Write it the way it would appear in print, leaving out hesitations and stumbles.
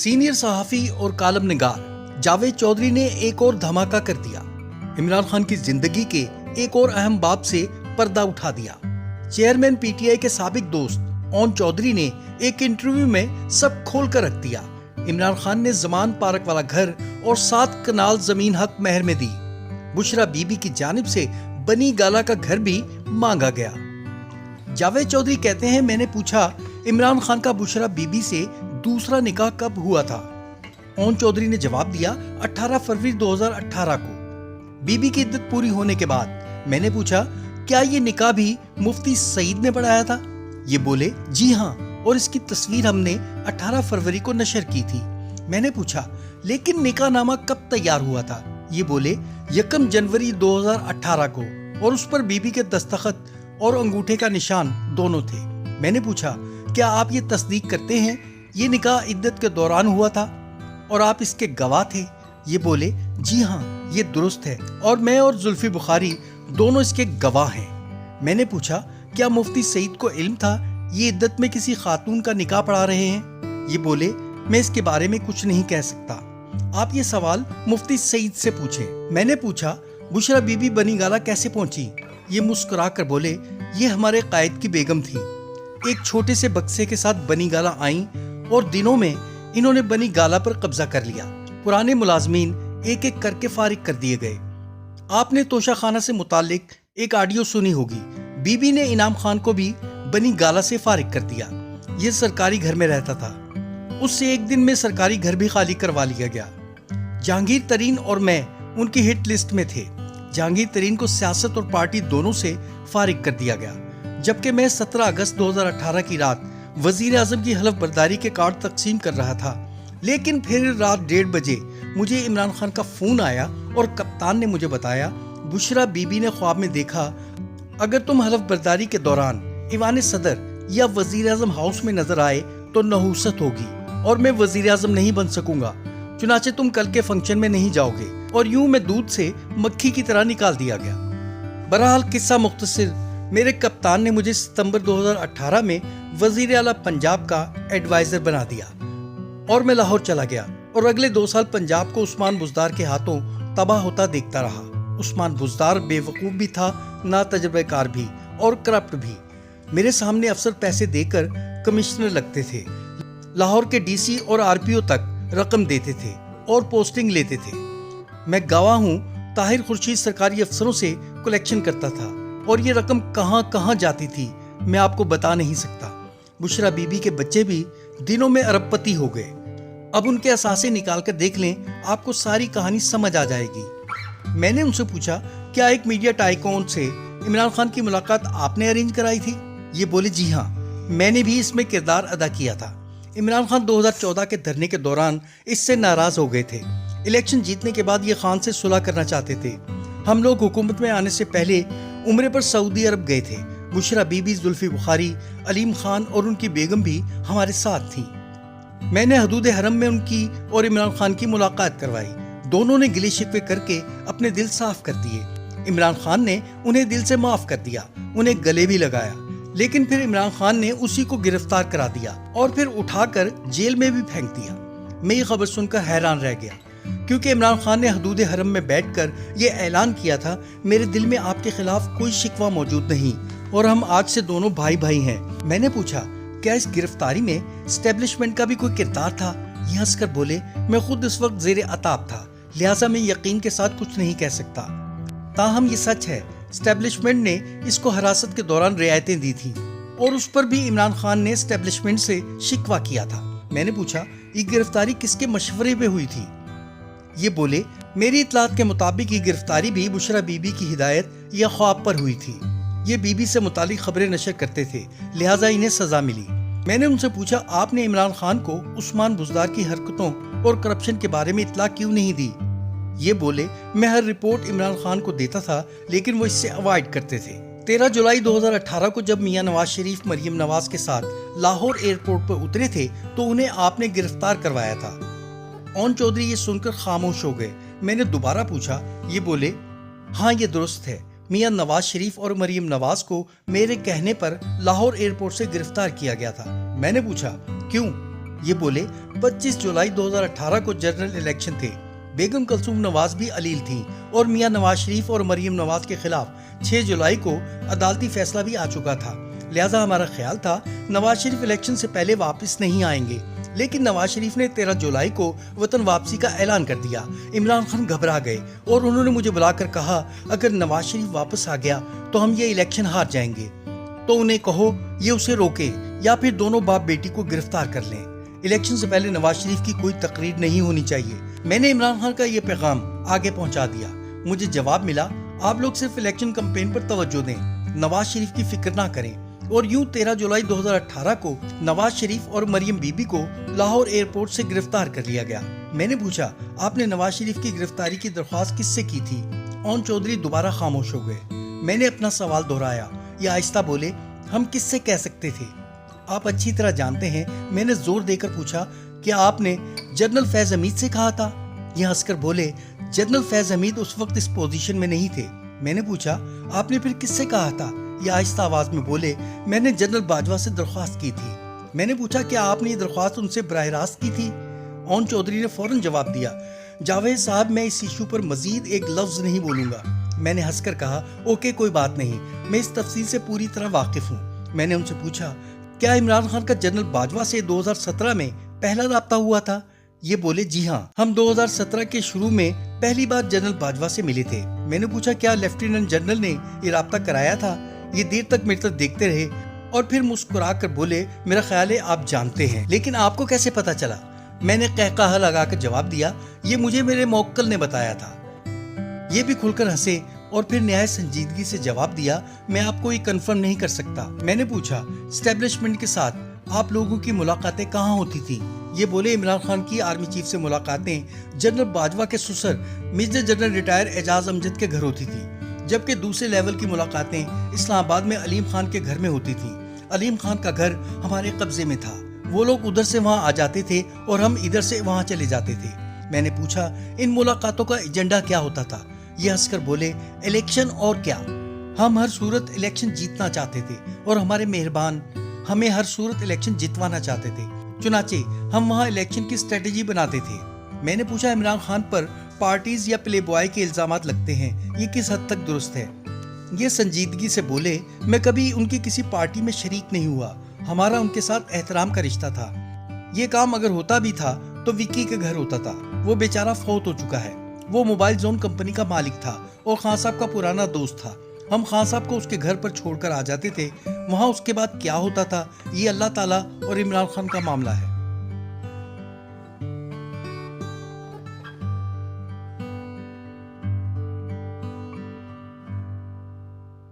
Senior صحافی اور column نگار جاوید چودھری نے ایک اور دھماکہ کر دیا۔ عمران خان کی زندگی کے ایک اور اہم باب سے پردہ اٹھا دیا۔ چیئرمین پی ٹی آئی کے سابق دوست اون چودھری نے ایک انٹرویو میں سب کھول کر رکھ دیا۔ عمران خان نے زمان پارک والا گھر اور 7 کنال زمین حق مہر میں دی۔ بشرا بی بی کی جانب سے بنی گالا کا گھر بھی مانگا گیا۔ جاوید چودھری کہتے ہیں، میں نے پوچھا عمران خان کا بشرا بی بی سے دوسرا نکاح کب ہوا تھا؟ اون چودھری نے جواب دیا 18 فروری 2018 کو، بی بی کی عدت پوری ہونے کے بعد۔ میں نے پوچھا کیا یہ نکاح بھی مفتی سعید نے پڑھایا تھا؟ یہ بولے جی ہاں، اور اس کی تصویر ہم نے 18 فروری کو نشر کی تھی۔ میں نے پوچھا لیکن نکاح نامہ کب تیار ہوا تھا؟ یہ بولے 1 جنوری 2018 کو، اور اس پر بی بی کے دستخط اور انگوٹھے کا نشان دونوں تھے۔ میں نے پوچھا کیا آپ یہ تصدیق کرتے ہیں یہ نکاح عدت کے دوران ہوا تھا اور آپ اس کے گواہ تھے؟ یہ بولے جی ہاں یہ درست ہے، اور میں اور زلفی بخاری دونوں اس کے گواہ ہیں۔ میں نے پوچھا کیا مفتی سعید کو علم تھا یہ عدت میں کسی خاتون کا نکاح پڑھا رہے ہیں؟ یہ بولے میں اس کے بارے میں کچھ نہیں کہہ سکتا، آپ یہ سوال مفتی سعید سے پوچھیں۔ میں نے پوچھا بشرا بی بی بنی گالا کیسے پہنچی؟ یہ مسکرا کر بولے یہ ہمارے قائد کی بیگم تھی، ایک چھوٹے سے بکسے کے ساتھ بنی گالا آئیں اور دنوں میں انہوں نے بنی گالا پر قبضہ کر لیا۔ پرانے ملازمین ایک ایک کر کے فارغ کر دیے گئے۔ آپ نے توشہ خانہ سے متعلق ایک آڈیو سنی ہوگی، بی بی نے انعام خان کو بھی بنی گالا سے فارغ کر دیا۔ یہ سرکاری گھر میں رہتا تھا، اس سے ایک دن میں سرکاری گھر بھی خالی کروا لیا گیا۔ جہانگیر ترین اور میں ان کی ہٹ لسٹ میں تھے۔ جہانگیر ترین کو سیاست اور پارٹی دونوں سے فارغ کر دیا گیا، جبکہ میں 17 اگست 2018 کی رات وزیر اعظم کی حلف برداری کے کارڈ تقسیم کر رہا تھا۔ لیکن پھر رات 1:30 بجے مجھے عمران خان کا فون آیا اور کپتان نے مجھے بتایا بشرا بی بی نے خواب میں دیکھا اگر تم حلف برداری کے دوران ایوان صدر یا وزیر اعظم ہاؤس میں نظر آئے تو نحوست ہوگی اور میں وزیر اعظم نہیں بن سکوں گا، چنانچہ تم کل کے فنکشن میں نہیں جاؤ گے، اور یوں میں دودھ سے مکھی کی طرح نکال دیا گیا۔ بہرحال قصہ مختصر، میرے کپتان نے مجھے ستمبر 2018 میں وزیر اعلیٰ پنجاب کا ایڈوائزر بنا دیا اور میں لاہور چلا گیا، اور اگلے 2 سال پنجاب کو عثمان بزدار کے ہاتھوں تباہ ہوتا دیکھتا رہا۔ عثمان بزدار بے وقوف بھی تھا، نا تجربہ کار بھی، اور کرپٹ بھی۔ میرے سامنے افسر پیسے دے کر کمشنر لگتے تھے، لاہور کے ڈی سی اور آر پی او تک رقم دیتے تھے اور پوسٹنگ لیتے تھے۔ میں گواہ ہوں طاہر خورشید سرکاری افسروں سے کلیکشن کرتا تھا، اور یہ رقم کہاں کہاں جاتی تھی میں آپ کو بتا نہیں سکتا۔ بشرا بی بی کے بچے بھی دنوں میں ارب پتی ہو گئے۔ اب ان کے اثاثے نکال کر دیکھ لیں، آپ کو ساری کہانی سمجھ آ جائے گی۔ میں نے ان سے پوچھا کیا ایک میڈیا ٹائکون سے عمران خان کی ملاقات آپ نے ارینج کرائی تھی؟ یہ بولے جی ہاں، میں نے بھی اس میں کردار ادا کیا تھا۔ عمران خان 2014 کے دھرنے کے دوران اس سے ناراض ہو گئے تھے۔ الیکشن جیتنے کے بعد یہ خان سے صلح کرنا چاہتے تھے۔ ہم لوگ حکومت میں آنے سے پہلے عمرے پر سعودی عرب گئے تھے۔ بشرا بی بی، زلفی بخاری، علیم خان اور ان کی بیگم بھی ہمارے ساتھ تھیں۔ میں نے حدود حرم میں ان کی اور عمران خان کی ملاقات کروائی۔ دونوں نے گلے شکوے کر کے اپنے دل صاف کر دیے۔ عمران خان نے انہیں دل سے معاف کر دیا، انہیں گلے بھی لگایا، لیکن پھر عمران خان نے اسی کو گرفتار کرا دیا اور پھر اٹھا کر جیل میں بھی پھینک دیا۔ میں یہ خبر سن کر حیران رہ گیا، کیونکہ عمران خان نے حدود حرم میں بیٹھ کر یہ اعلان کیا تھا میرے دل میں آپ کے خلاف کوئی شکوہ موجود نہیں اور ہم آج سے دونوں بھائی بھائی ہیں۔ میں نے پوچھا کیا اس گرفتاری میں اسٹیبلشمنٹ کا بھی کوئی کردار تھا؟ یہ ہنس کر بولے میں خود اس وقت زیر عطاب تھا، لہٰذا میں یقین کے ساتھ کچھ نہیں کہہ سکتا۔ تاہم یہ سچ ہے اسٹیبلشمنٹ نے اس کو حراست کے دوران رعایتیں دی تھیں، اور اس پر بھی عمران خان نے اسٹیبلشمنٹ سے شکوہ کیا تھا۔ میں نے پوچھا یہ گرفتاری کس کے مشورے پہ ہوئی تھی؟ یہ بولے میری اطلاعات کے مطابق یہ گرفتاری بھی بشرا بی بی کی ہدایت یا خواب پر ہوئی تھی۔ یہ بی بی سے متعلق خبریں نشر کرتے تھے، لہٰذا انہیں سزا ملی۔ میں نے ان سے پوچھا آپ نے عمران خان کو عثمان بزدار کی حرکتوں اور کرپشن کے بارے میں اطلاع کیوں نہیں دی؟ یہ بولے میں ہر رپورٹ عمران خان کو دیتا تھا، لیکن وہ اس سے اوائڈ کرتے تھے۔ 13 جولائی 2018 کو جب میاں نواز شریف مریم نواز کے ساتھ لاہور ایئرپورٹ پر اترے تھے تو انہیں آپ نے گرفتار کروایا تھا۔ اون چودھری یہ سن کر خاموش ہو گئے۔ میں نے دوبارہ پوچھا، یہ بولے ہاں یہ درست ہے، میاں نواز شریف اور مریم نواز کو میرے کہنے پر لاہور ایئرپورٹ سے گرفتار کیا گیا تھا۔ میں نے پوچھا کیوں؟ یہ بولے 25 جولائی 2018 کو جنرل الیکشن تھے، بیگم کلثوم نواز بھی علیل تھیں اور میاں نواز شریف اور مریم نواز کے خلاف 6 جولائی کو عدالتی فیصلہ بھی آ چکا تھا، لہٰذا ہمارا خیال تھا نواز شریف الیکشن سے پہلے واپس نہیں آئیں گے، لیکن نواز شریف نے 13 جولائی کو وطن واپسی کا اعلان کر دیا۔ عمران خان گھبرا گئے اور انہوں نے مجھے بلا کر کہا اگر نواز شریف واپس آ گیا تو ہم یہ الیکشن ہار جائیں گے، تو انہیں کہو یہ اسے روکے یا پھر دونوں باپ بیٹی کو گرفتار کر لیں، الیکشن سے پہلے نواز شریف کی کوئی تقریر نہیں ہونی چاہیے۔ میں نے عمران خان کا یہ پیغام آگے پہنچا دیا۔ مجھے جواب ملا آپ لوگ صرف الیکشن کمپین پر توجہ دیں، نواز شریف کی فکر نہ کریں، اور یوں 13 جولائی 2018 کو نواز شریف اور مریم بی بی کو لاہور ایئرپورٹ سے گرفتار کر لیا گیا۔ میں نے پوچھا آپ نے نواز شریف کی گرفتاری کی درخواست کس سے کی تھی؟ اون چودھری دوبارہ خاموش ہو گئے۔ میں نے اپنا سوال دہرایا، یہ آہستہ بولے ہم کس سے کہہ سکتے تھے؟ آپ اچھی طرح جانتے ہیں۔ میں نے زور دے کر پوچھا کیا آپ نے جنرل فیض حمید سے کہا تھا؟ یہ ہنس کر بولے جنرل فیض حمید اس وقت اس پوزیشن میں نہیں تھے۔ میں نے پوچھا آپ نے پھر کس سے کہا تھا؟ یہ آہستہ آواز میں بولے میں نے جنرل باجوہ سے درخواست کی تھی۔ میں نے پوچھا کیا آپ نے یہ درخواست ان سے براہ راست کی تھی؟ اون چودھری نے فوراً جواب دیا جاوید صاحب میں اس ایشو پر مزید ایک لفظ نہیں بولوں گا۔ میں نے ہنس کر کہا اوکے کوئی بات نہیں، میں اس تفصیل سے پوری طرح واقف ہوں۔ میں نے ان سے پوچھا کیا عمران خان کا جنرل باجوہ سے 2017 میں پہلا رابطہ ہوا تھا؟ یہ بولے جی ہاں، ہم 2017 کے شروع میں پہلی بار جنرل باجوہ سے ملے تھے۔ میں نے پوچھا کیا لیفٹیننٹ جنرل نے یہ رابطہ کرایا تھا؟ یہ دیر تک میری طرف دیکھتے رہے اور پھر مسکرا کر بولے میرا خیال ہے آپ جانتے ہیں، لیکن آپ کو کیسے پتا چلا؟ میں نے قہقہہ لگا کر جواب دیا یہ مجھے میرے موکل نے بتایا تھا۔ یہ بھی کھل کر ہنسے اور پھر نہایت سنجیدگی سے جواب دیا میں آپ کو یہ کنفرم نہیں کر سکتا۔ میں نے پوچھا اسٹیبلشمنٹ کے ساتھ آپ لوگوں کی ملاقاتیں کہاں ہوتی تھی؟ یہ بولے عمران خان کی آرمی چیف سے ملاقاتیں جنرل باجوہ کے سسر میجر جنرل ریٹائر اعجاز امجد کے گھر ہوتی تھی، جبکہ دوسرے لیول کی ملاقاتیں اسلام آباد میں علیم خان کے گھر میں ہوتی تھیں۔ علیم خان کا گھر ہمارے قبضے میں تھا، وہ لوگ ادھر سے وہاں آ جاتے تھے اور ہم ادھر سے وہاں چلے جاتے تھے۔ میں نے پوچھا ان ملاقاتوں کا ایجنڈا کیا ہوتا تھا؟ یہ ہنس کر بولے الیکشن اور کیا، ہم ہر صورت الیکشن جیتنا چاہتے تھے اور ہمارے مہربان ہمیں ہر صورت الیکشن جتوانا چاہتے تھے، چنانچہ ہم وہاں الیکشن کی اسٹریٹجی بناتے تھے۔ میں نے پوچھا عمران خان پر پارٹیز یا پلے بوائے کے الزامات لگتے ہیں، یہ کس حد تک درست ہے؟ یہ سنجیدگی سے بولے میں کبھی ان کی کسی پارٹی میں شریک نہیں ہوا، ہمارا ان کے ساتھ احترام کا رشتہ تھا۔ یہ کام اگر ہوتا بھی تھا تو وکی کے گھر ہوتا تھا، وہ بیچارہ فوت ہو چکا ہے، وہ موبائل زون کمپنی کا مالک تھا اور خان صاحب کا پرانا دوست تھا۔ ہم خان صاحب کو اس کے گھر پر چھوڑ کر آ جاتے تھے، وہاں اس کے بعد کیا ہوتا تھا یہ اللہ تعالیٰ اور عمران خان کا معاملہ ہے۔